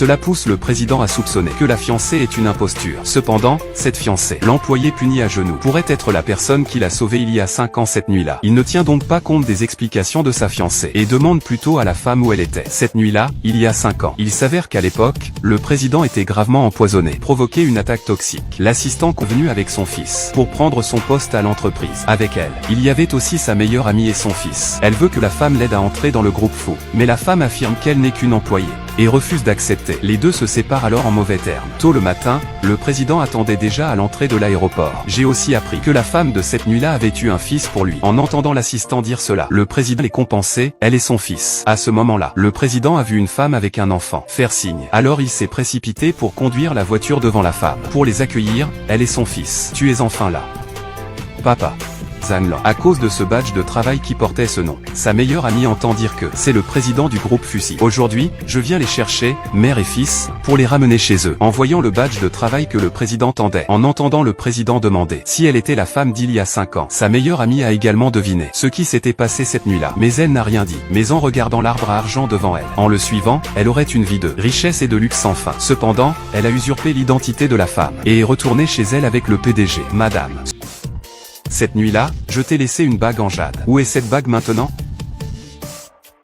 Cela pousse le président à soupçonner que la fiancée est une imposture. Cependant, cette fiancée, l'employé puni à genoux, pourrait être la personne qui l'a sauvé il y a 5 ans cette nuit-là. Il ne tient donc pas compte des explications de sa fiancée et demande plutôt à la femme où elle était. Cette nuit-là, il y a 5 ans. Il s'avère qu'à l'époque, le président était gravement empoisonné, provoqué une attaque toxique. L'assistant convenu avec son fils pour prendre son poste à l'entreprise. Avec elle, il y avait aussi sa meilleure amie et son fils. Elle veut que la femme l'aide à entrer dans le groupe fou, mais la femme affirme qu'elle n'est qu'une employée et refuse d'accepter. Les deux se séparent alors en mauvais termes. Tôt le matin, le président attendait déjà à l'entrée de l'aéroport. J'ai aussi appris que la femme de cette nuit-là avait eu un fils pour lui. En entendant l'assistant dire cela, le président est compensé, elle est son fils. À ce moment-là, le président a vu une femme avec un enfant faire signe. Alors il s'est précipité pour conduire la voiture devant la femme. Pour les accueillir, elle et son fils. Tu es enfin là, papa. Zhang Lan. À cause de ce badge de travail qui portait ce nom, sa meilleure amie entend dire que c'est le président du groupe Fuxi. Aujourd'hui, je viens les chercher, mère et fils, pour les ramener chez eux. En voyant le badge de travail que le président tendait, en entendant le président demander si elle était la femme d'il y a 5 ans, sa meilleure amie a également deviné ce qui s'était passé cette nuit-là. Mais elle n'a rien dit. Mais en regardant l'arbre à argent devant elle, en le suivant, elle aurait une vie de richesse et de luxe sans fin. Cependant, elle a usurpé l'identité de la femme et est retournée chez elle avec le PDG. Madame, cette nuit-là, je t'ai laissé une bague en jade. Où est cette bague maintenant ?